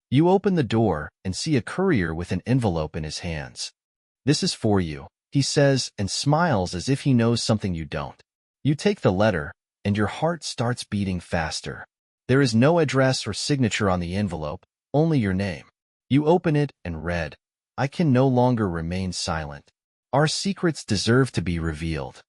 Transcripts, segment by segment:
You open the door and see a courier with an envelope in his hands. "This is for you," he says and smiles as if he knows something you don't. You take the letter, and your heart starts beating faster. There is no address or signature on the envelope, only your name. You open it and read, "I can no longer remain silent. Our secrets deserve to be revealed."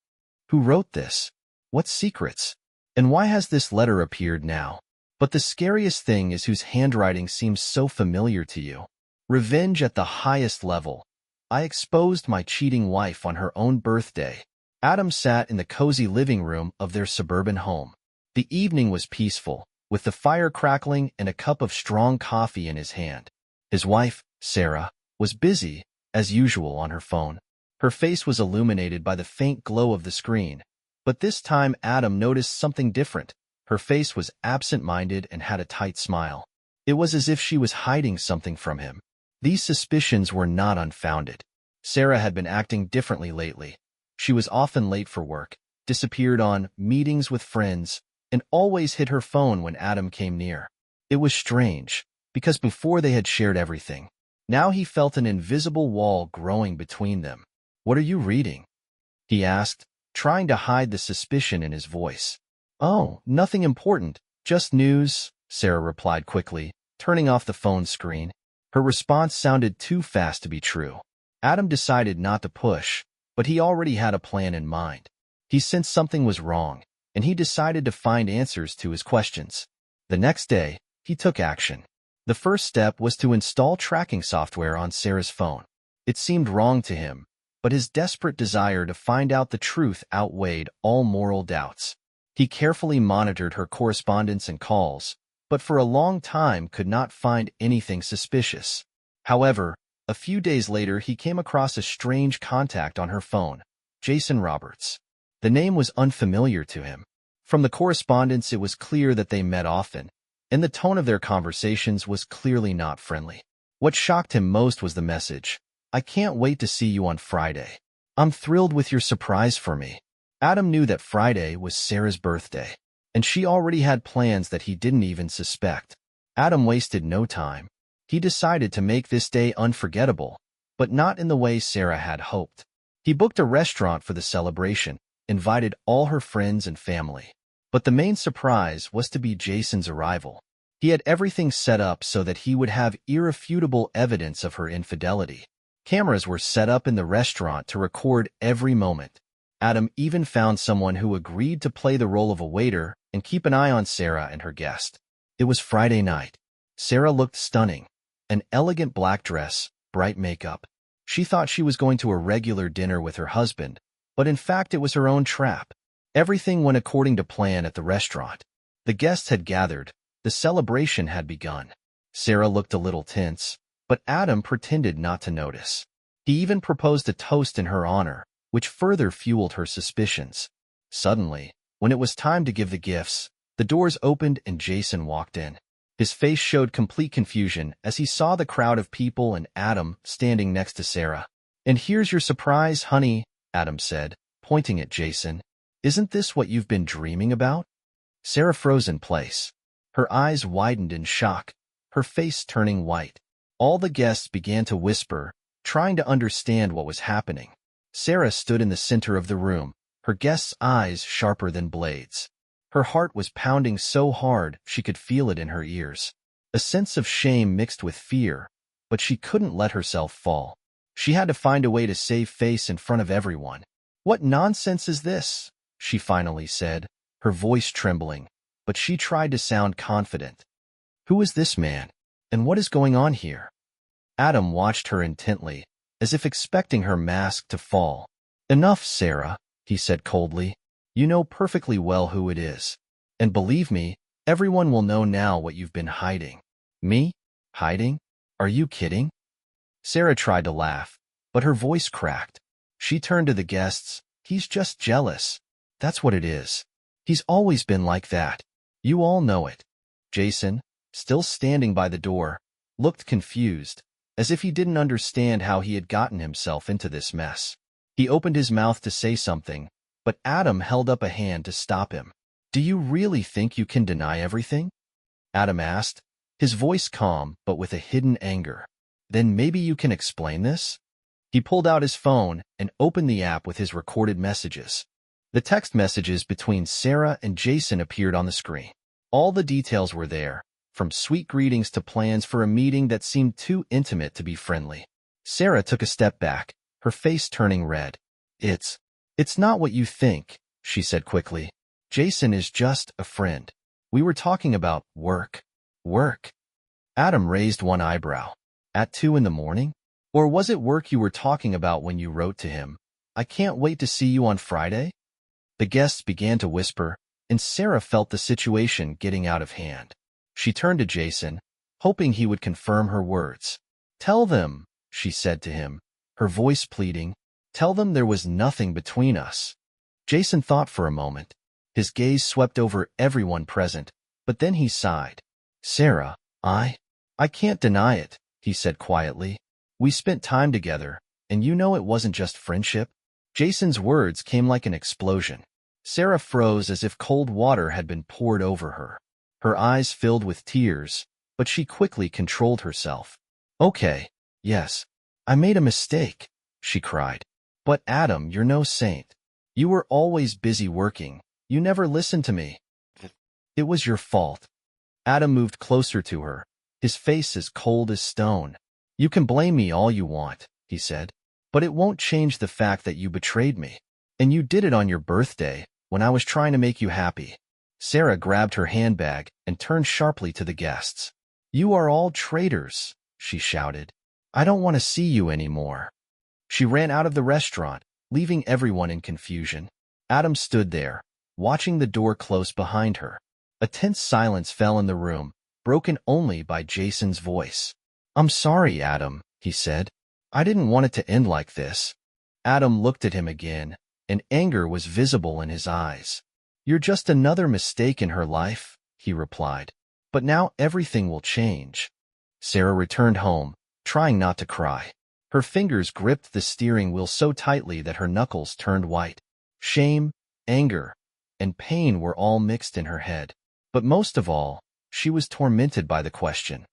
Who wrote this? What secrets? And why has this letter appeared now? But the scariest thing is whose handwriting seems so familiar to you. Revenge at the highest level. I exposed my cheating wife on her own birthday. Adam sat in the cozy living room of their suburban home. The evening was peaceful, with the fire crackling and a cup of strong coffee in his hand. His wife, Sarah, was busy, as usual, on her phone. Her face was illuminated by the faint glow of the screen. But this time Adam noticed something different. Her face was absent-minded and had a tight smile. It was as if she was hiding something from him. These suspicions were not unfounded. Sarah had been acting differently lately. She was often late for work, disappeared on meetings with friends, and always hid her phone when Adam came near. It was strange, because before they had shared everything. Now he felt an invisible wall growing between them. "What are you reading?" he asked, trying to hide the suspicion in his voice. "Oh, nothing important, just news," Sarah replied quickly, turning off the phone screen. Her response sounded too fast to be true. Adam decided not to push, but he already had a plan in mind. He sensed something was wrong, and he decided to find answers to his questions. The next day, he took action. The first step was to install tracking software on Sarah's phone. It seemed wrong to him, but his desperate desire to find out the truth outweighed all moral doubts. He carefully monitored her correspondence and calls, but for a long time could not find anything suspicious. However, a few days later he came across a strange contact on her phone, Jason Roberts. The name was unfamiliar to him. From the correspondence it was clear that they met often, and the tone of their conversations was clearly not friendly. What shocked him most was the message, "I can't wait to see you on Friday. I'm thrilled with your surprise for me." Adam knew that Friday was Sarah's birthday, and she already had plans that he didn't even suspect. Adam wasted no time. He decided to make this day unforgettable, but not in the way Sarah had hoped. He booked a restaurant for the celebration, invited all her friends and family. But the main surprise was to be Jason's arrival. He had everything set up so that he would have irrefutable evidence of her infidelity. Cameras were set up in the restaurant to record every moment. Adam even found someone who agreed to play the role of a waiter and keep an eye on Sarah and her guest. It was Friday night. Sarah looked stunning. An elegant black dress, bright makeup. She thought she was going to a regular dinner with her husband, but in fact it was her own trap. Everything went according to plan at the restaurant. The guests had gathered. The celebration had begun. Sarah looked a little tense, but Adam pretended not to notice. He even proposed a toast in her honor, which further fueled her suspicions. Suddenly, when it was time to give the gifts, the doors opened and Jason walked in. His face showed complete confusion as he saw the crowd of people and Adam standing next to Sarah. "And here's your surprise, honey," Adam said, pointing at Jason. "Isn't this what you've been dreaming about?" Sarah froze in place. Her eyes widened in shock, her face turning white. All the guests began to whisper, trying to understand what was happening. Sarah stood in the center of the room, her guests' eyes sharper than blades. Her heart was pounding so hard she could feel it in her ears. A sense of shame mixed with fear, but she couldn't let herself fall. She had to find a way to save face in front of everyone. "What nonsense is this?" she finally said, her voice trembling, but she tried to sound confident. "Who is this man? And what is going on here?" Adam watched her intently, as if expecting her mask to fall. "Enough, Sarah," he said coldly. "You know perfectly well who it is. And believe me, everyone will know now what you've been hiding." "Me? Hiding? Are you kidding?" Sarah tried to laugh, but her voice cracked. She turned to the guests. "He's just jealous. That's what it is. He's always been like that. You all know it." Jason, still standing by the door, looked confused, as if he didn't understand how he had gotten himself into this mess. He opened his mouth to say something, but Adam held up a hand to stop him. "Do you really think you can deny everything?" Adam asked, his voice calm but with a hidden anger. Then maybe you can explain this? He pulled out his phone and opened the app with his recorded messages. The text messages between Sarah and Jason appeared on the screen. All the details were there, from sweet greetings to plans for a meeting that seemed too intimate to be friendly. Sarah took a step back, her face turning red. It's not what you think, she said quickly. Jason is just a friend. We were talking about work. Work? Adam raised one eyebrow. At 2 in the morning? Or was it work you were talking about when you wrote to him? I can't wait to see you on Friday? The guests began to whisper, and Sarah felt the situation getting out of hand. She turned to Jason, hoping he would confirm her words. Tell them, she said to him, her voice pleading. Tell them there was nothing between us. Jason thought for a moment. His gaze swept over everyone present, but then he sighed. Sarah, I can't deny it, he said quietly. We spent time together, and you know it wasn't just friendship. Jason's words came like an explosion. Sarah froze as if cold water had been poured over her. Her eyes filled with tears, but she quickly controlled herself. Okay, yes, I made a mistake, she cried. But Adam, you're no saint. You were always busy working. You never listened to me. It was your fault. Adam moved closer to her, his face as cold as stone. You can blame me all you want, he said, but it won't change the fact that you betrayed me. And you did it on your birthday, when I was trying to make you happy. Sarah grabbed her handbag and turned sharply to the guests. You are all traitors, she shouted. I don't want to see you anymore. She ran out of the restaurant, leaving everyone in confusion. Adam stood there, watching the door close behind her. A tense silence fell in the room, broken only by Jason's voice. I'm sorry, Adam, he said. I didn't want it to end like this. Adam looked at him again, and anger was visible in his eyes. You're just another mistake in her life, he replied. But now everything will change. Sarah returned home, trying not to cry. Her fingers gripped the steering wheel so tightly that her knuckles turned white. Shame, anger, and pain were all mixed in her head. But most of all, she was tormented by the question.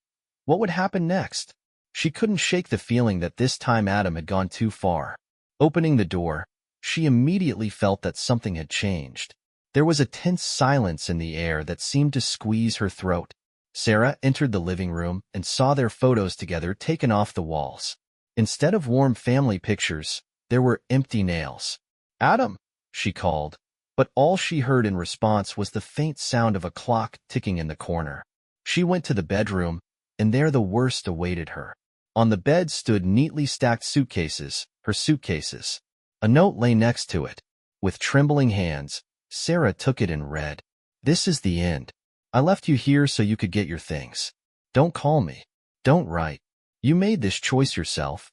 What would happen next? She couldn't shake the feeling that this time Adam had gone too far. Opening the door, she immediately felt that something had changed. There was a tense silence in the air that seemed to squeeze her throat. Sarah entered the living room and saw their photos together taken off the walls. Instead of warm family pictures, there were empty nails. Adam, she called, but all she heard in response was the faint sound of a clock ticking in the corner. She went to the bedroom, and there the worst awaited her. On the bed stood neatly stacked suitcases, her suitcases. A note lay next to it. With trembling hands, Sarah took it and read, This is the end. I left you here so you could get your things. Don't call me. Don't write. You made this choice yourself.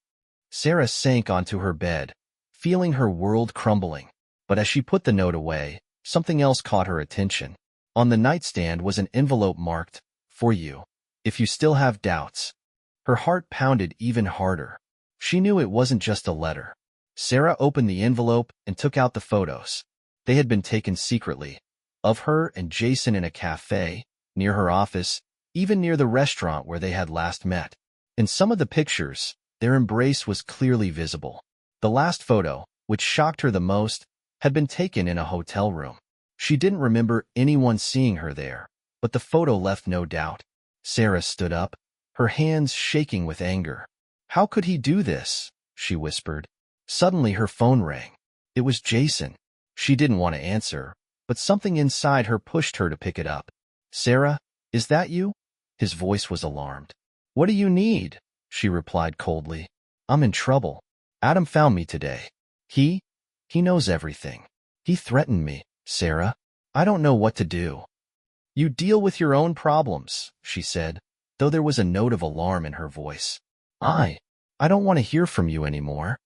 Sarah sank onto her bed, feeling her world crumbling. But as she put the note away, something else caught her attention. On the nightstand was an envelope marked, For you. If you still have doubts. Her heart pounded even harder. She knew it wasn't just a letter. Sarah opened the envelope and took out the photos. They had been taken secretly, of her and Jason in a cafe, near her office, even near the restaurant where they had last met. In some of the pictures, their embrace was clearly visible. The last photo, which shocked her the most, had been taken in a hotel room. She didn't remember anyone seeing her there, but the photo left no doubt. Sarah stood up, her hands shaking with anger. How could he do this? She whispered. Suddenly her phone rang. It was Jason. She didn't want to answer, but something inside her pushed her to pick it up. Sarah, is that you? His voice was alarmed. What do you need? She replied coldly. I'm in trouble. Adam found me today. He knows everything. He threatened me, Sarah. I don't know what to do. You deal with your own problems, she said, though there was a note of alarm in her voice. I don't want to hear from you anymore.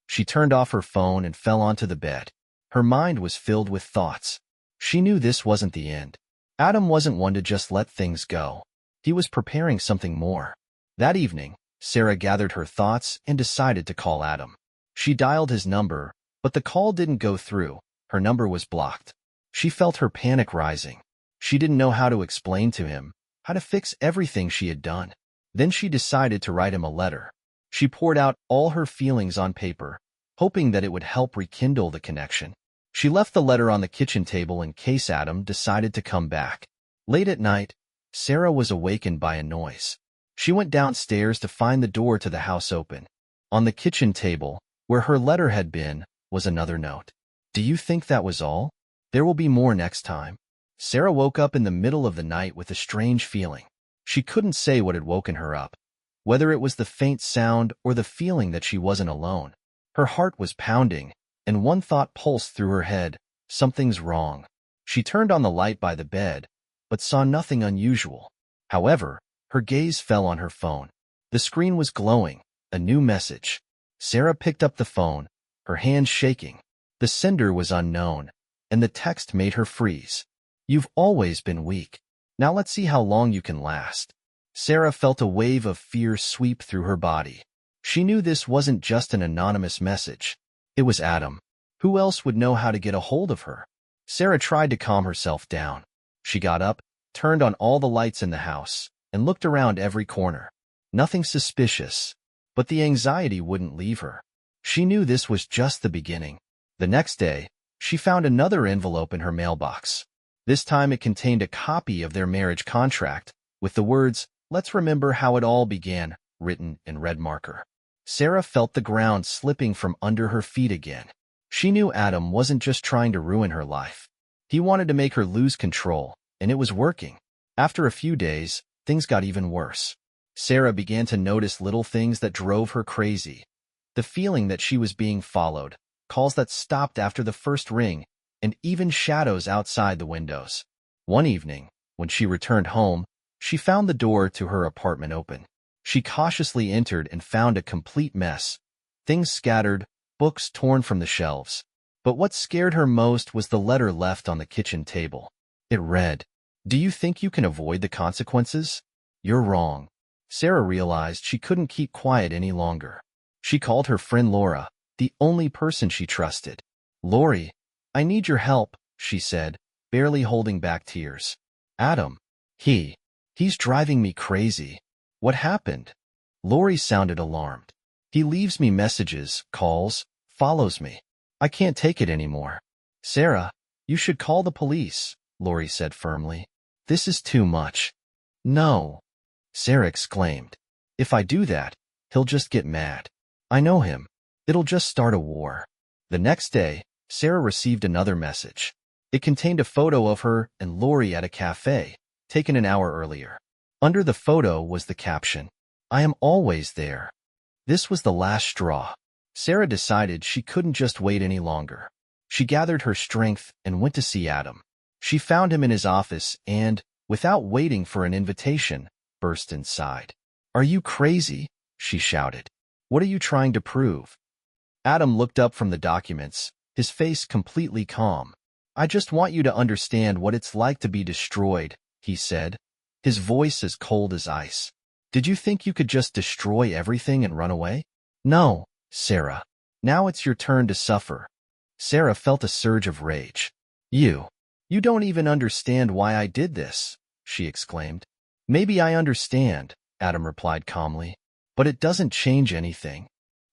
She turned off her phone and fell onto the bed. Her mind was filled with thoughts. She knew this wasn't the end. Adam wasn't one to just let things go. He was preparing something more. That evening, Sarah gathered her thoughts and decided to call Adam. She dialed his number, but the call didn't go through. Her number was blocked. She felt her panic rising. She didn't know how to explain to him, how to fix everything she had done. Then she decided to write him a letter. She poured out all her feelings on paper, hoping that it would help rekindle the connection. She left the letter on the kitchen table in case Adam decided to come back. Late at night, Sarah was awakened by a noise. She went downstairs to find the door to the house open. On the kitchen table, where her letter had been, was another note. Do you think that was all? There will be more next time. Sarah woke up in the middle of the night with a strange feeling. She couldn't say what had woken her up, whether it was the faint sound or the feeling that she wasn't alone. Her heart was pounding, and one thought pulsed through her head: something's wrong. She turned on the light by the bed, but saw nothing unusual. However, her gaze fell on her phone. The screen was glowing, a new message. Sarah picked up the phone, her hands shaking. The sender was unknown, and the text made her freeze. You've always been weak. Now let's see how long you can last. Sarah felt a wave of fear sweep through her body. She knew this wasn't just an anonymous message. It was Adam. Who else would know how to get a hold of her? Sarah tried to calm herself down. She got up, turned on all the lights in the house, and looked around every corner. Nothing suspicious, but the anxiety wouldn't leave her. She knew this was just the beginning. The next day, she found another envelope in her mailbox. This time it contained a copy of their marriage contract, with the words, "Let's remember how it all began," written in red marker. Sarah felt the ground slipping from under her feet again. She knew Adam wasn't just trying to ruin her life. He wanted to make her lose control, and it was working. After a few days, things got even worse. Sarah began to notice little things that drove her crazy. The feeling that she was being followed, calls that stopped after the first ring, and even shadows outside the windows. One evening, when she returned home, she found the door to her apartment open. She cautiously entered and found a complete mess. Things scattered, books torn from the shelves. But what scared her most was the letter left on the kitchen table. It read, "Do you think you can avoid the consequences? You're wrong." Sarah realized she couldn't keep quiet any longer. She called her friend Laura, the only person she trusted. "Lori, I need your help," she said, barely holding back tears. "Adam, he's driving me crazy." "What happened?" Lori sounded alarmed. "He leaves me messages, calls, follows me. I can't take it anymore." "Sarah, you should call the police," Lori said firmly. "This is too much." "No," Sarah exclaimed. "If I do that, he'll just get mad. I know him. It'll just start a war." The next day, Sarah received another message. It contained a photo of her and Lori at a cafe, taken an hour earlier. Under the photo was the caption, "I am always there." This was the last straw. Sarah decided she couldn't just wait any longer. She gathered her strength and went to see Adam. She found him in his office and, without waiting for an invitation, burst inside. "Are you crazy?" she shouted. "What are you trying to prove?" Adam looked up from the documents, his face completely calm. "I just want you to understand what it's like to be destroyed," he said, his voice as cold as ice. "Did you think you could just destroy everything and run away? No, Sarah. Now it's your turn to suffer." Sarah felt a surge of rage. You don't even understand why I did this," she exclaimed. "Maybe I understand," Adam replied calmly, "but it doesn't change anything."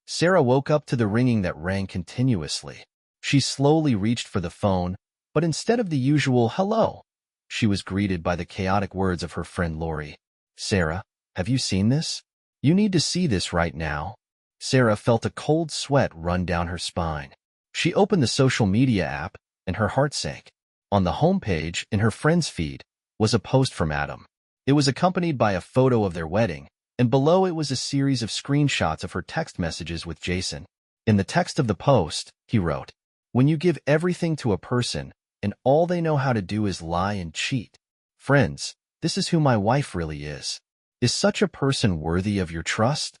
Sarah woke up to the ringing that rang continuously. She slowly reached for the phone, but instead of the usual hello, she was greeted by the chaotic words of her friend Lori. "Sarah, have you seen this? You need to see this right now." Sarah felt a cold sweat run down her spine. She opened the social media app, and her heart sank. On the homepage, in her friend's feed, was a post from Adam. It was accompanied by a photo of their wedding, and below it was a series of screenshots of her text messages with Jason. In the text of the post, he wrote, "When you give everything to a person, and all they know how to do is lie and cheat. Friends, this is who my wife really is. Is such a person worthy of your trust?"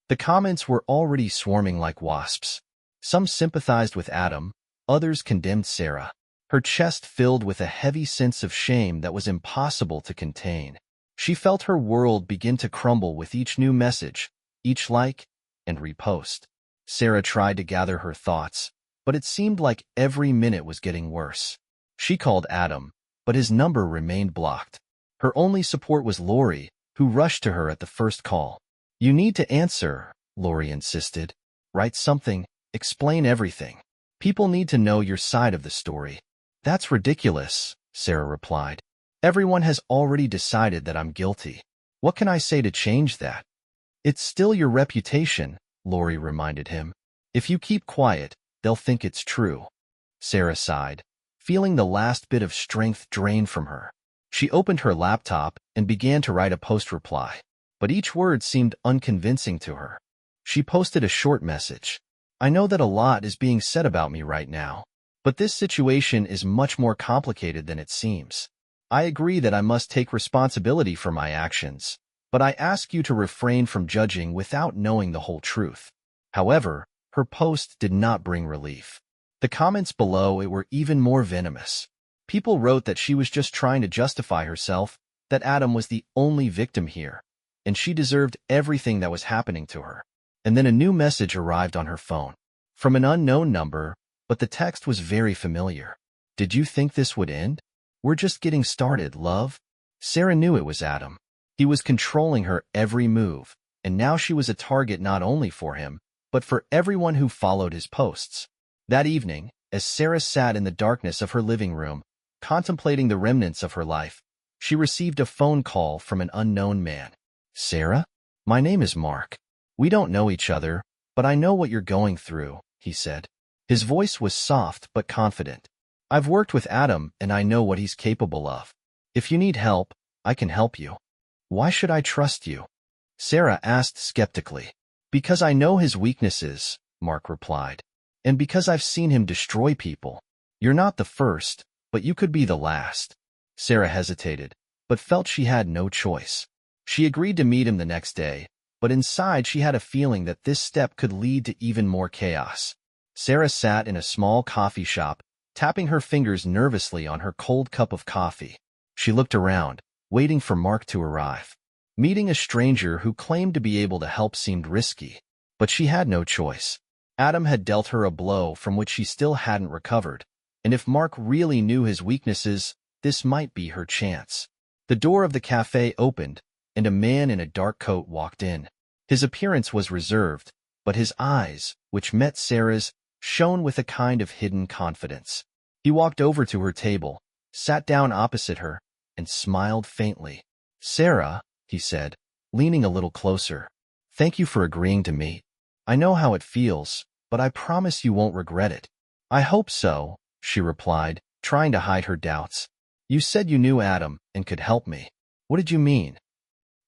The comments were already swarming like wasps. Some sympathized with Adam, others condemned Sarah. Her chest filled with a heavy sense of shame that was impossible to contain. She felt her world begin to crumble with each new message, each like and repost. Sarah tried to gather her thoughts, but it seemed like every minute was getting worse. She called Adam, but his number remained blocked. Her only support was Lori, who rushed to her at the first call. "You need to answer," Lori insisted. "Write something, explain everything. People need to know your side of the story." "That's ridiculous," Sarah replied. "Everyone has already decided that I'm guilty. What can I say to change that?" "It's still your reputation," Lori reminded him. "If you keep quiet, they'll think it's true." Sarah sighed, feeling the last bit of strength drain from her. She opened her laptop and began to write a post reply, but each word seemed unconvincing to her. She posted a short message. "I know that a lot is being said about me right now, but this situation is much more complicated than it seems. I agree that I must take responsibility for my actions, but I ask you to refrain from judging without knowing the whole truth." However, her post did not bring relief. The comments below it were even more venomous. People wrote that she was just trying to justify herself, that Adam was the only victim here, and she deserved everything that was happening to her. And then a new message arrived on her phone, from an unknown number, but the text was very familiar. "Did you think this would end? We're just getting started, love." Sarah knew it was Adam. He was controlling her every move, and now she was a target not only for him, but for everyone who followed his posts. That evening, as Sarah sat in the darkness of her living room, contemplating the remnants of her life, she received a phone call from an unknown man. "Sarah? My name is Mark. We don't know each other, but I know what you're going through," he said. His voice was soft but confident. "I've worked with Adam and I know what he's capable of. If you need help, I can help you." "Why should I trust you?" Sarah asked skeptically. "Because I know his weaknesses," Mark replied, "and because I've seen him destroy people. You're not the first, but you could be the last." Sarah hesitated, but felt she had no choice. She agreed to meet him the next day, but inside she had a feeling that this step could lead to even more chaos. Sarah sat in a small coffee shop, tapping her fingers nervously on her cold cup of coffee. She looked around, waiting for Mark to arrive. Meeting a stranger who claimed to be able to help seemed risky, but she had no choice. Adam had dealt her a blow from which she still hadn't recovered, and if Mark really knew his weaknesses, this might be her chance. The door of the cafe opened, and a man in a dark coat walked in. His appearance was reserved, but his eyes, which met Sarah's, shone with a kind of hidden confidence. He walked over to her table, sat down opposite her, and smiled faintly. "Sarah," he said, leaning a little closer, "thank you for agreeing to meet. I know how it feels, but I promise you won't regret it." "I hope so," she replied, trying to hide her doubts. "You said you knew Adam and could help me. What did you mean?"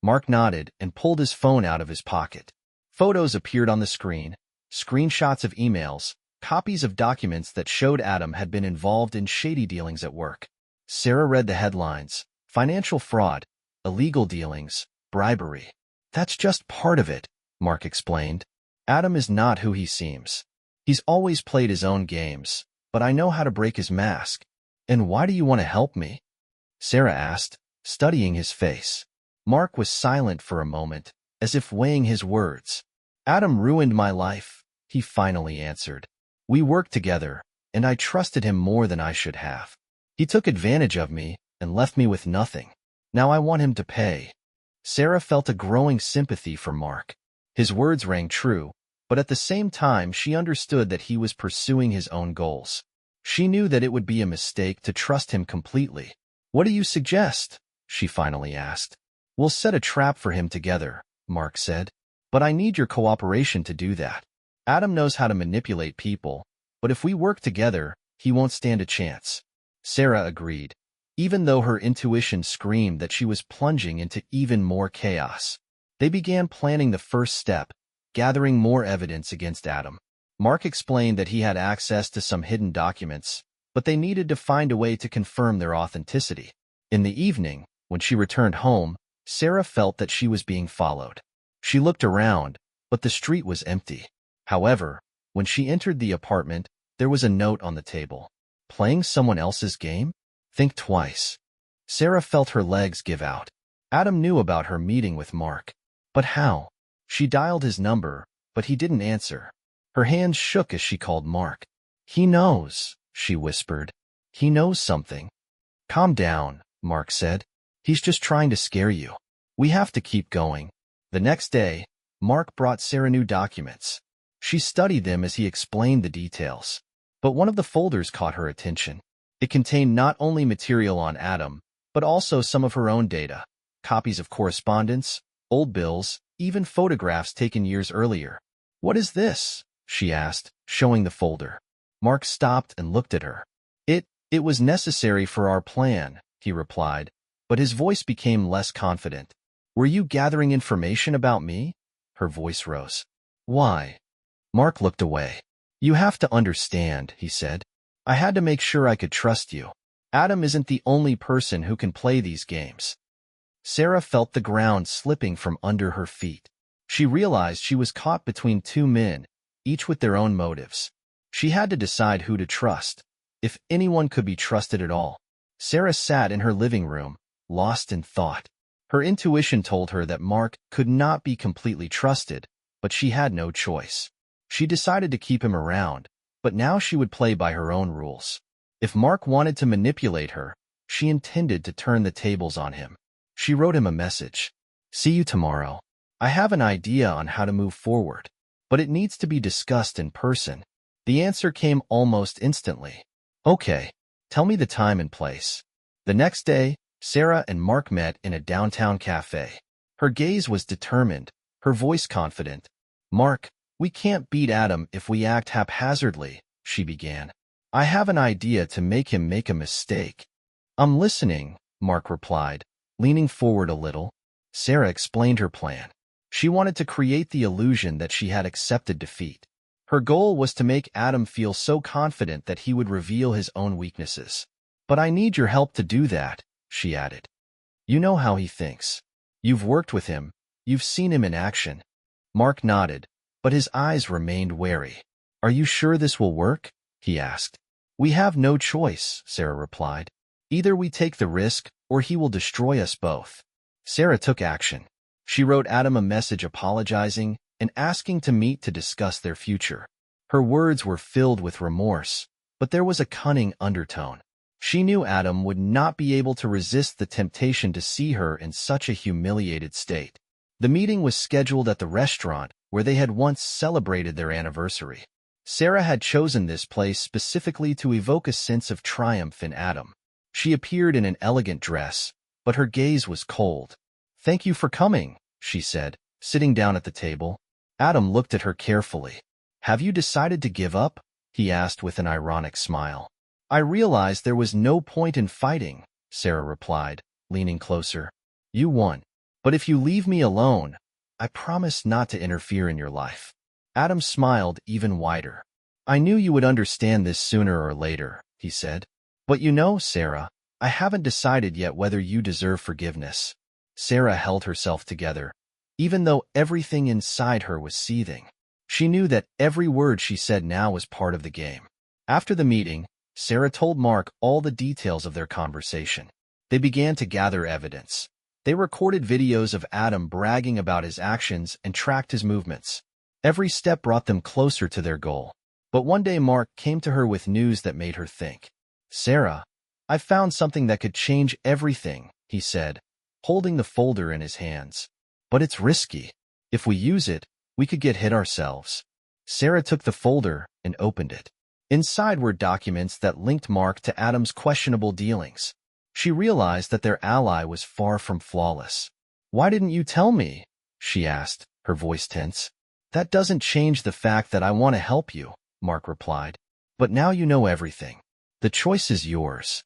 Mark nodded and pulled his phone out of his pocket. Photos appeared on the screen, screenshots of emails, copies of documents that showed Adam had been involved in shady dealings at work. Sarah read the headlines: financial fraud, illegal dealings, bribery. "That's just part of it," Mark explained. "Adam is not who he seems. He's always played his own games, but I know how to break his mask." "And why do you want to help me?" Sarah asked, studying his face. Mark was silent for a moment, as if weighing his words. "Adam ruined my life," he finally answered. "We worked together, and I trusted him more than I should have. He took advantage of me and left me with nothing. Now I want him to pay." Sarah felt a growing sympathy for Mark. His words rang true, but at the same time she understood that he was pursuing his own goals. She knew that it would be a mistake to trust him completely. "What do you suggest?" she finally asked. "We'll set a trap for him together," Mark said. "But I need your cooperation to do that. Adam knows how to manipulate people, but if we work together, he won't stand a chance." Sarah agreed, even though her intuition screamed that she was plunging into even more chaos. They began planning the first step, gathering more evidence against Adam. Mark explained that he had access to some hidden documents, but they needed to find a way to confirm their authenticity. In the evening, when she returned home, Sarah felt that she was being followed. She looked around, but the street was empty. However, when she entered the apartment, there was a note on the table. "Playing someone else's game? Think twice." Sarah felt her legs give out. Adam knew about her meeting with Mark. But how? She dialed his number, but he didn't answer. Her hands shook as she called Mark. "He knows," she whispered. "He knows something." "Calm down," Mark said. He's just trying to scare you. We have to keep going. The next day, Mark brought Sarah new documents. She studied them as he explained the details. But one of the folders caught her attention. It contained not only material on Adam, but also some of her own data, copies of correspondence, old bills, even photographs taken years earlier. "What is this?" she asked, showing the folder. Mark stopped and looked at her. It was necessary for our plan," he replied, but his voice became less confident. "Were you gathering information about me?" Her voice rose. "Why?" Mark looked away. "You have to understand," he said. "I had to make sure I could trust you. Adam isn't the only person who can play these games." Sarah felt the ground slipping from under her feet. She realized she was caught between two men, each with their own motives. She had to decide who to trust, if anyone could be trusted at all. Sarah sat in her living room, lost in thought. Her intuition told her that Mark could not be completely trusted, but she had no choice. She decided to keep him around, but now she would play by her own rules. If Mark wanted to manipulate her, she intended to turn the tables on him. She wrote him a message. "See you tomorrow. I have an idea on how to move forward, but it needs to be discussed in person." The answer came almost instantly. "Okay, tell me the time and place." The next day, Sarah and Mark met in a downtown cafe. Her gaze was determined, her voice confident. "Mark, we can't beat Adam if we act haphazardly," she began. "I have an idea to make him make a mistake." "I'm listening," Mark replied, leaning forward a little. Sarah explained her plan. She wanted to create the illusion that she had accepted defeat. Her goal was to make Adam feel so confident that he would reveal his own weaknesses. "But I need your help to do that," she added. "You know how he thinks. You've worked with him. You've seen him in action." Mark nodded, but his eyes remained wary. "Are you sure this will work?" he asked. "We have no choice," Sarah replied. "Either we take the risk, or he will destroy us both." Sarah took action. She wrote Adam a message apologizing and asking to meet to discuss their future. Her words were filled with remorse, but there was a cunning undertone. She knew Adam would not be able to resist the temptation to see her in such a humiliated state. The meeting was scheduled at the restaurant where they had once celebrated their anniversary. Sarah had chosen this place specifically to evoke a sense of triumph in Adam. She appeared in an elegant dress, but her gaze was cold. "Thank you for coming," she said, sitting down at the table. Adam looked at her carefully. "Have you decided to give up?" he asked with an ironic smile. "I realized there was no point in fighting," Sarah replied, leaning closer. "You won. But if you leave me alone, I promise not to interfere in your life." Adam smiled even wider. "I knew you would understand this sooner or later," he said. "But you know, Sarah, I haven't decided yet whether you deserve forgiveness." Sarah held herself together, even though everything inside her was seething. She knew that every word she said now was part of the game. After the meeting, Sarah told Mark all the details of their conversation. They began to gather evidence. They recorded videos of Adam bragging about his actions and tracked his movements. Every step brought them closer to their goal. But one day Mark came to her with news that made her think. "Sarah, I've found something that could change everything," he said, holding the folder in his hands. "But it's risky. If we use it, we could get hit ourselves." Sarah took the folder and opened it. Inside were documents that linked Mark to Adam's questionable dealings. She realized that their ally was far from flawless. "Why didn't you tell me?" she asked, her voice tense. "That doesn't change the fact that I want to help you," Mark replied. "But now you know everything. The choice is yours."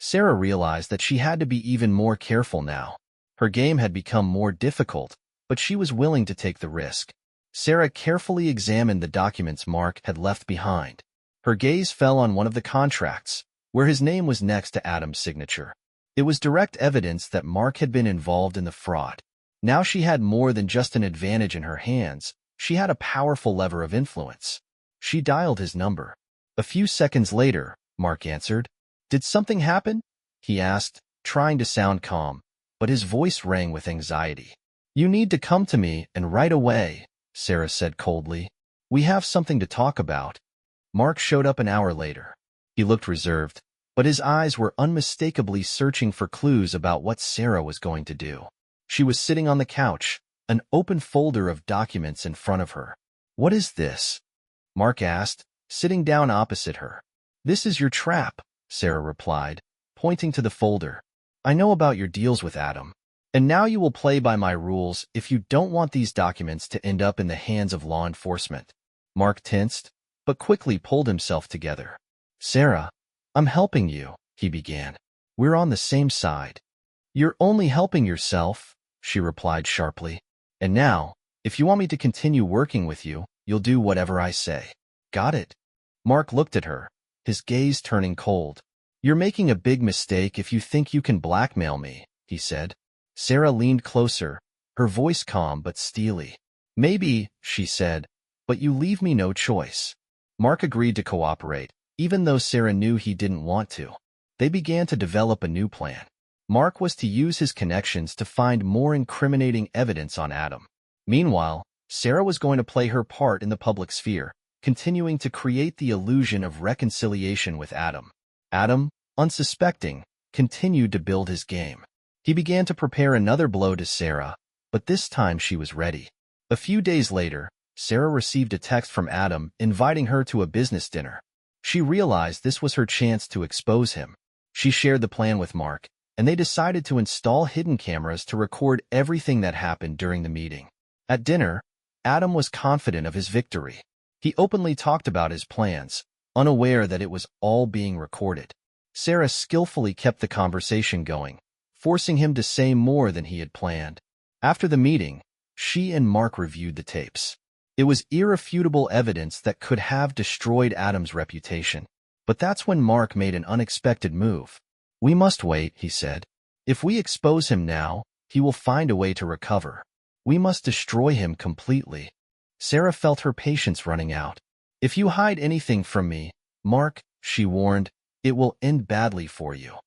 Sarah realized that she had to be even more careful now. Her game had become more difficult, but she was willing to take the risk. Sarah carefully examined the documents Mark had left behind. Her gaze fell on one of the contracts, where his name was next to Adam's signature. It was direct evidence that Mark had been involved in the fraud. Now she had more than just an advantage in her hands, she had a powerful lever of influence. She dialed his number. A few seconds later, Mark answered. "Did something happen?" he asked, trying to sound calm, but his voice rang with anxiety. "You need to come to me, and right away," Sarah said coldly. "We have something to talk about." Mark showed up an hour later. He looked reserved. but his eyes were unmistakably searching for clues about what Sarah was going to do. She was sitting on the couch, an open folder of documents in front of her. "What is this?" Mark asked, sitting down opposite her. "This is your trap," Sarah replied, pointing to the folder. "I know about your deals with Adam. And now you will play by my rules if you don't want these documents to end up in the hands of law enforcement." Mark tensed, but quickly pulled himself together. "Sarah, I'm helping you," he began. "We're on the same side." "You're only helping yourself," she replied sharply. "And now, if you want me to continue working with you, you'll do whatever I say. Got it?" Mark looked at her, his gaze turning cold. "You're making a big mistake if you think you can blackmail me," he said. Sarah leaned closer, her voice calm but steely. "Maybe," she said, "but you leave me no choice." Mark agreed to cooperate, even though Sarah knew he didn't want to. They began to develop a new plan. Mark was to use his connections to find more incriminating evidence on Adam. Meanwhile, Sarah was going to play her part in the public sphere, continuing to create the illusion of reconciliation with Adam. Adam, unsuspecting, continued to build his game. He began to prepare another blow to Sarah, but this time she was ready. A few days later, Sarah received a text from Adam inviting her to a business dinner. She realized this was her chance to expose him. She shared the plan with Mark, and they decided to install hidden cameras to record everything that happened during the meeting. At dinner, Adam was confident of his victory. He openly talked about his plans, unaware that it was all being recorded. Sarah skillfully kept the conversation going, forcing him to say more than he had planned. After the meeting, she and Mark reviewed the tapes. It was irrefutable evidence that could have destroyed Adam's reputation. But that's when Mark made an unexpected move. "We must wait," he said. "If we expose him now, he will find a way to recover. We must destroy him completely." Sarah felt her patience running out. "If you hide anything from me, Mark," she warned, "it will end badly for you."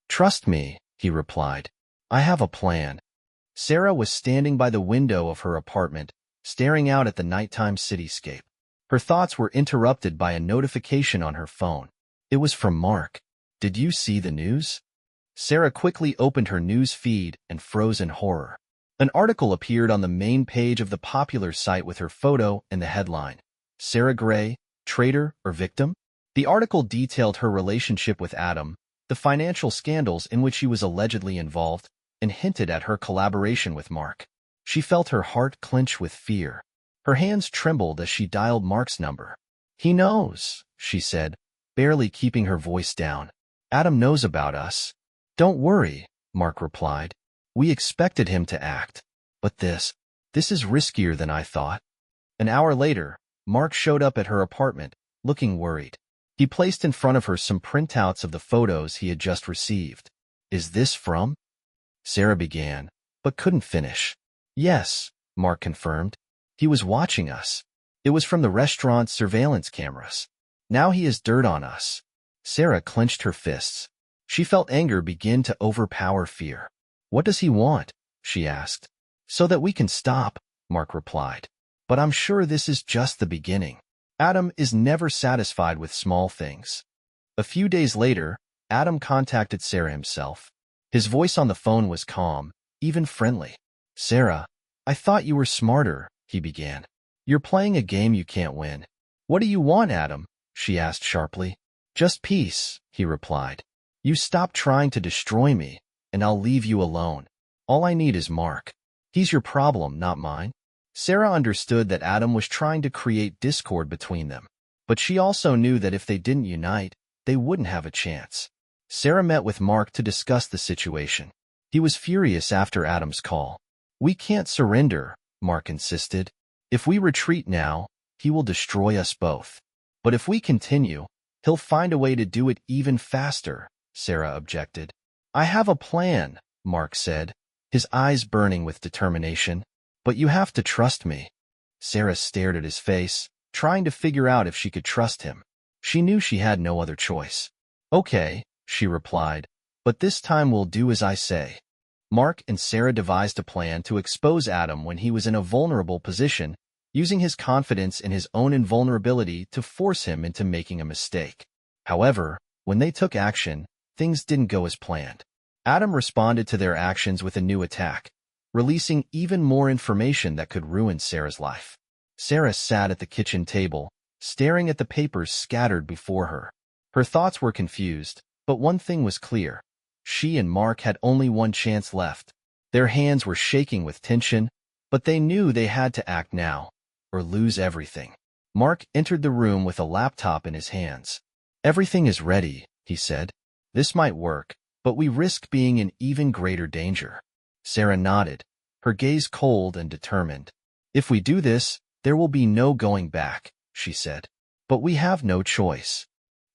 "Trust me," he replied. "I have a plan." Sarah was standing by the window of her apartment, staring out at the nighttime cityscape. Her thoughts were interrupted by a notification on her phone. It was from Mark. "Did you see the news?" Sarah quickly opened her news feed and froze in horror. An article appeared on the main page of the popular site with her photo and the headline, "Sarah Gray, Traitor or Victim?" The article detailed her relationship with Adam, the financial scandals in which she was allegedly involved, and hinted at her collaboration with Mark. She felt her heart clench with fear. Her hands trembled as she dialed Mark's number. "He knows," she said, barely keeping her voice down. "Adam knows about us." "Don't worry," Mark replied. "We expected him to act. But this is riskier than I thought." An hour later, Mark showed up at her apartment, looking worried. He placed in front of her some printouts of the photos he had just received. "Is this from?" Sarah began, but couldn't finish. "Yes," Mark confirmed. "He was watching us. It was from the restaurant's surveillance cameras. Now he has dirt on us." Sarah clenched her fists. She felt anger begin to overpower fear. "What does he want?" she asked. "So that we can stop," Mark replied. "But I'm sure this is just the beginning. Adam is never satisfied with small things." A few days later, Adam contacted Sarah himself. His voice on the phone was calm, even friendly. "Sarah, I thought you were smarter," he began. "You're playing a game you can't win." "What do you want, Adam?" she asked sharply. "Just peace," he replied. "You stop trying to destroy me, and I'll leave you alone. All I need is Mark. He's your problem, not mine." Sarah understood that Adam was trying to create discord between them, but she also knew that if they didn't unite, they wouldn't have a chance. Sarah met with Mark to discuss the situation. He was furious after Adam's call. "We can't surrender," Mark insisted. "If we retreat now, he will destroy us both. But if we continue, he'll find a way to do it even faster," Sarah objected. "I have a plan," Mark said, his eyes burning with determination. "But you have to trust me." Sarah stared at his face, trying to figure out if she could trust him. She knew she had no other choice. "Okay," she replied, "but this time we'll do as I say." Mark and Sarah devised a plan to expose Adam when he was in a vulnerable position, using his confidence in his own invulnerability to force him into making a mistake. However, When they took action, things didn't go as planned. Adam responded to their actions with a new attack, releasing even more information that could ruin Sarah's life. Sarah sat at the kitchen table, staring at the papers scattered before her. Her thoughts were confused, but one thing was clear. She and Mark had only one chance left. Their hands were shaking with tension, but they knew they had to act now, or lose everything. Mark entered the room with a laptop in his hands. "Everything is ready," he said. "This might work, but we risk being in even greater danger." Sarah nodded, her gaze cold and determined. "If we do this, there will be no going back," she said. "But we have no choice."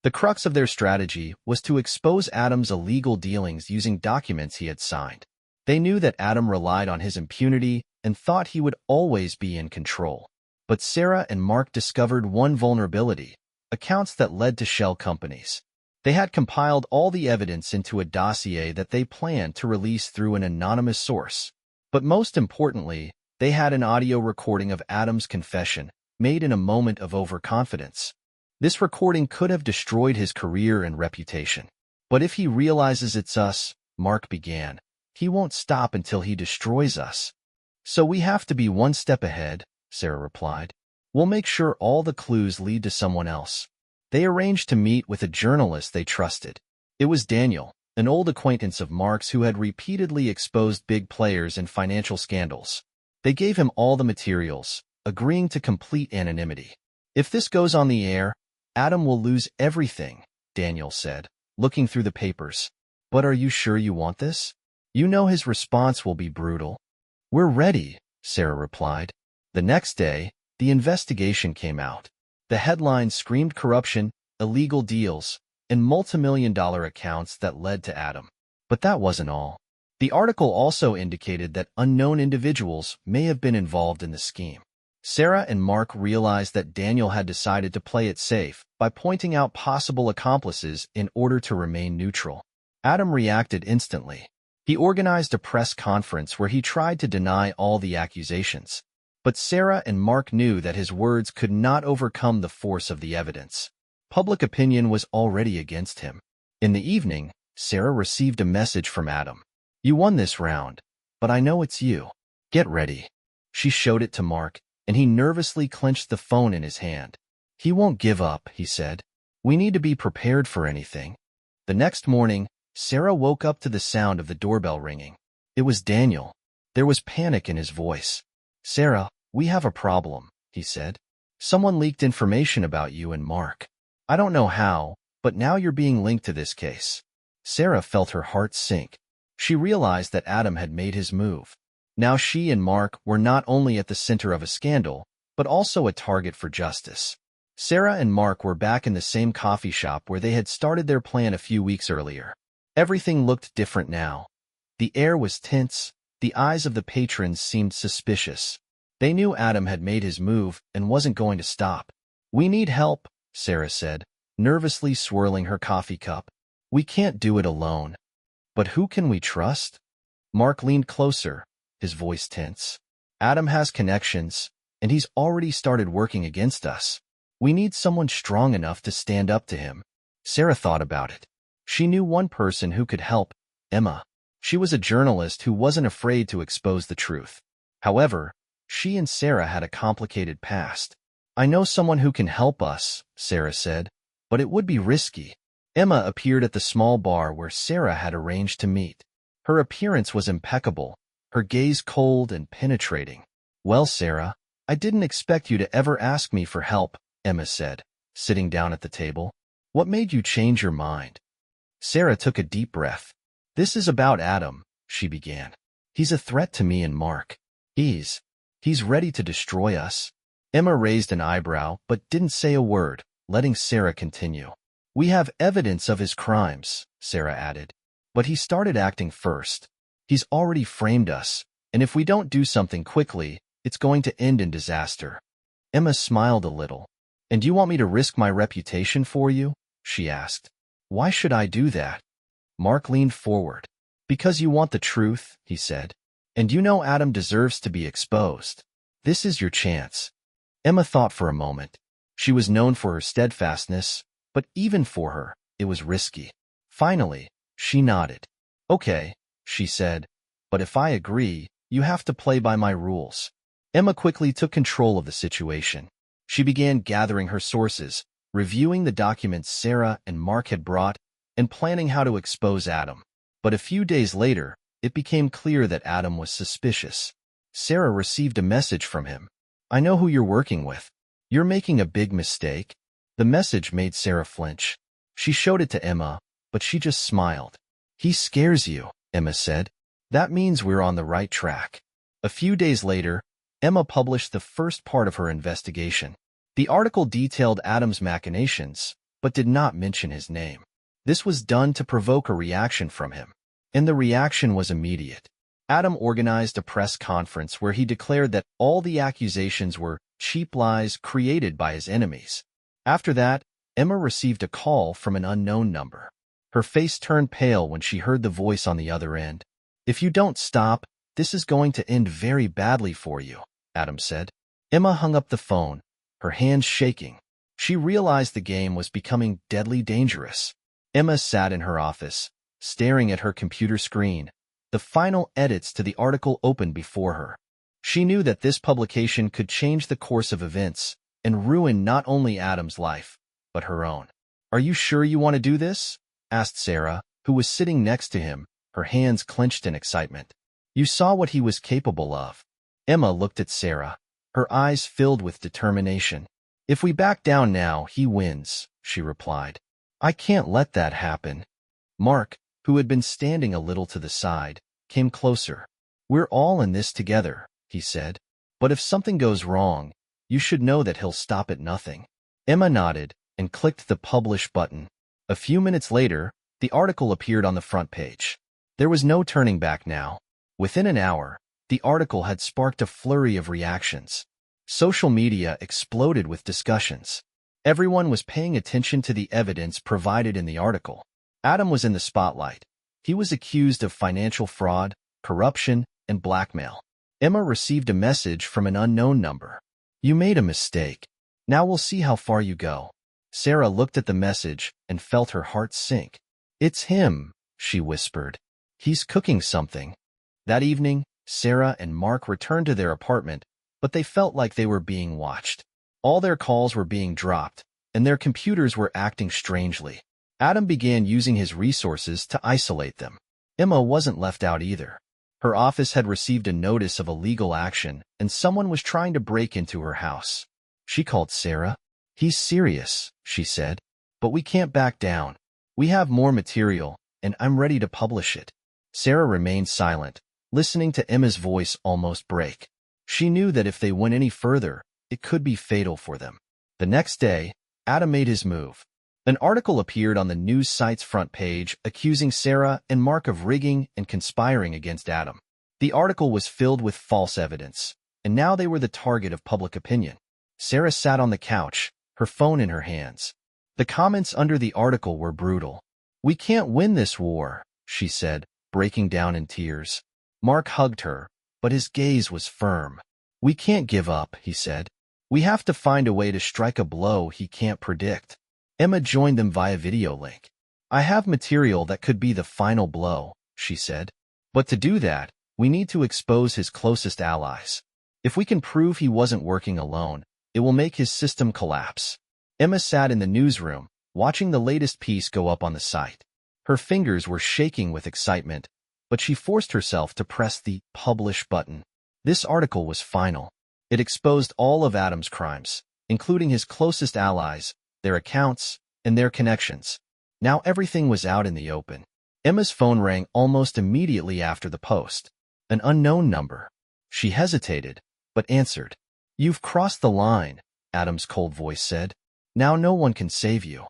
The crux of their strategy was to expose Adam's illegal dealings using documents he had signed. They knew that Adam relied on his impunity and thought he would always be in control. But Sarah and Mark discovered one vulnerability: accounts that led to shell companies. They had compiled all the evidence into a dossier that they planned to release through an anonymous source. But most importantly, they had an audio recording of Adam's confession, made in a moment of overconfidence. This recording could have destroyed his career and reputation. "But if he realizes it's us," Mark began, "he won't stop until he destroys us." "So we have to be one step ahead," Sarah replied. "We'll make sure all the clues lead to someone else." They arranged to meet with a journalist they trusted. It was Daniel, an old acquaintance of Mark's who had repeatedly exposed big players in financial scandals. They gave him all the materials, agreeing to complete anonymity. "If this goes on the air, Adam will lose everything," Daniel said, looking through the papers. "But are you sure you want this? You know his response will be brutal." "We're ready," Sarah replied. The next day, the investigation came out. The headlines screamed corruption, illegal deals, and multimillion-dollar accounts that led to Adam. But that wasn't all. The article also indicated that unknown individuals may have been involved in the scheme. Sarah and Mark realized that Daniel had decided to play it safe by pointing out possible accomplices in order to remain neutral. Adam reacted instantly. He organized a press conference where he tried to deny all the accusations. But Sarah and Mark knew that his words could not overcome the force of the evidence. Public opinion was already against him. In the evening, Sarah received a message from Adam. "You won this round, but I know it's you. Get ready." She showed it to Mark, and he nervously clenched the phone in his hand. "He won't give up," he said. "We need to be prepared for anything." The next morning, Sarah woke up to the sound of the doorbell ringing. It was Daniel. There was panic in his voice. "Sarah, we have a problem," he said. "Someone leaked information about you and Mark. I don't know how, but now you're being linked to this case." Sarah felt her heart sink. She realized that Adam had made his move. Now she and Mark were not only at the center of a scandal, but also a target for justice. Sarah and Mark were back in the same coffee shop where they had started their plan a few weeks earlier. Everything looked different now. The air was tense, the eyes of the patrons seemed suspicious. They knew Adam had made his move and wasn't going to stop. "We need help," Sarah said, nervously swirling her coffee cup. "We can't do it alone." "But who can we trust?" Mark leaned closer, his voice tense. "Adam has connections, and he's already started working against us. We need someone strong enough to stand up to him." Sarah thought about it. She knew one person who could help: Emma. She was a journalist who wasn't afraid to expose the truth. However, she and Sarah had a complicated past. "I know someone who can help us," Sarah said, "but it would be risky." Emma appeared at the small bar where Sarah had arranged to meet. Her appearance was impeccable, her gaze cold and penetrating. "Well, Sarah, I didn't expect you to ever ask me for help," Emma said, sitting down at the table. "What made you change your mind?" Sarah took a deep breath. "This is about Adam," she began. "He's a threat to me and Mark. He's ready to destroy us." Emma raised an eyebrow but didn't say a word, letting Sarah continue. "We have evidence of his crimes," Sarah added. "But he started acting first. He's already framed us, and if we don't do something quickly, it's going to end in disaster." Emma smiled a little. "And you want me to risk my reputation for you?" she asked. "Why should I do that?" Mark leaned forward. "Because you want the truth," he said. "And you know Adam deserves to be exposed. This is your chance." Emma thought for a moment. She was known for her steadfastness, but even for her, It was risky. Finally, she nodded. Okay, she said, but if I agree, you have to play by my rules. Emma quickly took control of the situation. She began gathering her sources, reviewing the documents Sarah and Mark had brought, and planning how to expose Adam. But a few days later, it became clear that Adam was suspicious. Sarah received a message from him. I know who you're working with. You're making a big mistake. The message made Sarah flinch. She showed it to Emma, but she just smiled. He scares you, Emma said. That means we're on the right track. A few days later, Emma published the first part of her investigation. The article detailed Adam's machinations, but did not mention his name. This was done to provoke a reaction from him, and the reaction was immediate. Adam organized a press conference where he declared that all the accusations were cheap lies created by his enemies. After that, Emma received a call from an unknown number. Her face turned pale when she heard the voice on the other end. If you don't stop, this is going to end very badly for you, Adam said. Emma hung up the phone, her hands shaking. She realized the game was becoming deadly dangerous. Emma sat in her office, staring at her computer screen. The final edits to the article opened before her. She knew that this publication could change the course of events and ruin not only Adam's life, but her own. Are you sure you want to do this? Asked Sarah, who was sitting next to him, her hands clenched in excitement. You saw what he was capable of. Emma looked at Sarah, her eyes filled with determination. If we back down now, he wins, she replied. I can't let that happen. Mark, who had been standing a little to the side, came closer. We're all in this together, he said. But if something goes wrong, you should know that he'll stop at nothing. Emma nodded and clicked the publish button. A few minutes later, the article appeared on the front page. There was no turning back now. Within an hour, the article had sparked a flurry of reactions. Social media exploded with discussions. Everyone was paying attention to the evidence provided in the article. Adam was in the spotlight. He was accused of financial fraud, corruption, and blackmail. Emma received a message from an unknown number. You made a mistake. Now we'll see how far you go. Sarah looked at the message and felt her heart sink. It's him, she whispered. He's cooking something. That evening, Sarah and Mark returned to their apartment, but they felt like they were being watched. All their calls were being dropped, and their computers were acting strangely. Adam began using his resources to isolate them. Emma wasn't left out either. Her office had received a notice of illegal action, and someone was trying to break into her house. She called Sarah. He's serious, she said, but we can't back down. We have more material, and I'm ready to publish it. Sarah remained silent, listening to Emma's voice almost break. She knew that if they went any further, it could be fatal for them. The next day, Adam made his move. An article appeared on the news site's front page accusing Sarah and Mark of rigging and conspiring against Adam. The article was filled with false evidence, and now they were the target of public opinion. Sarah sat on the couch, her phone in her hands. The comments under the article were brutal. We can't win this war, she said, breaking down in tears. Mark hugged her, but his gaze was firm. We can't give up, he said. We have to find a way to strike a blow he can't predict. Emma joined them via video link. I have material that could be the final blow, she said. But to do that, we need to expose his closest allies. If we can prove he wasn't working alone, it will make his system collapse. Emma sat in the newsroom, watching the latest piece go up on the site. Her fingers were shaking with excitement, but she forced herself to press the publish button. This article was final. It exposed all of Adam's crimes, including his closest allies, their accounts, and their connections. Now everything was out in the open. Emma's phone rang almost immediately after the post. An unknown number. She hesitated, but answered. You've crossed the line, Adam's cold voice said. Now no one can save you.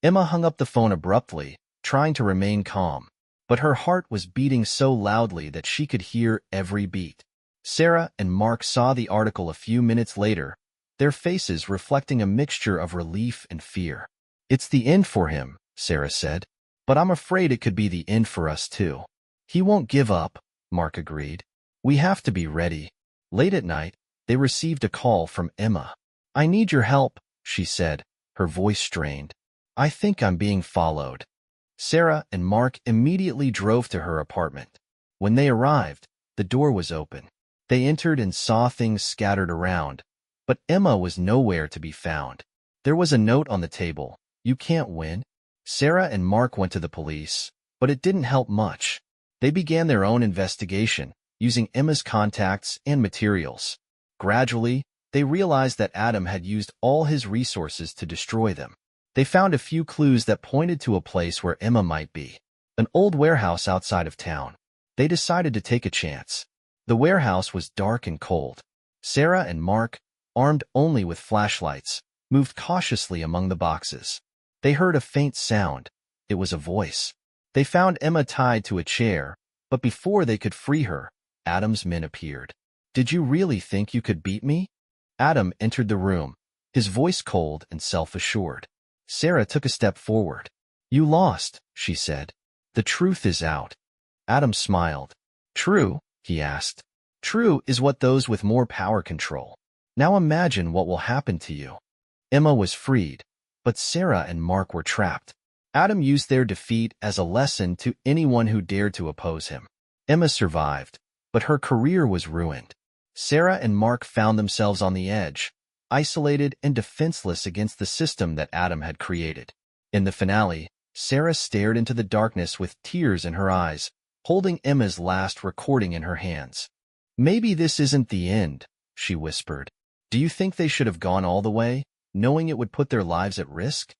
Emma hung up the phone abruptly, trying to remain calm, but her heart was beating so loudly that she could hear every beat. Sarah and Mark saw the article a few minutes later, their faces reflecting a mixture of relief and fear. It's the end for him, Sarah said, but I'm afraid it could be the end for us too. He won't give up, Mark agreed. We have to be ready. Late at night, they received a call from Emma. I need your help, she said, her voice strained. I think I'm being followed. Sarah and Mark immediately drove to her apartment. When they arrived, the door was open. They entered and saw things scattered around, but Emma was nowhere to be found. There was a note on the table. You can't win. Sarah and Mark went to the police, but it didn't help much. They began their own investigation, using Emma's contacts and materials. Gradually, they realized that Adam had used all his resources to destroy them. They found a few clues that pointed to a place where Emma might be, an old warehouse outside of town. They decided to take a chance. The warehouse was dark and cold. Sarah and Mark, armed only with flashlights, moved cautiously among the boxes. They heard a faint sound. It was a voice. They found Emma tied to a chair, but before they could free her, Adam's men appeared. Did you really think you could beat me? Adam entered the room, his voice cold and self-assured. Sarah took a step forward. You lost, she said. The truth is out. Adam smiled. True, he asked. True is what those with more power control. Now imagine what will happen to you. Emma was freed, but Sarah and Mark were trapped. Adam used their defeat as a lesson to anyone who dared to oppose him. Emma survived, but her career was ruined. Sarah and Mark found themselves on the edge, isolated and defenseless against the system that Adam had created. In the finale, Sarah stared into the darkness with tears in her eyes, holding Emma's last recording in her hands. Maybe this isn't the end, she whispered. Do you think they should have gone all the way, knowing it would put their lives at risk?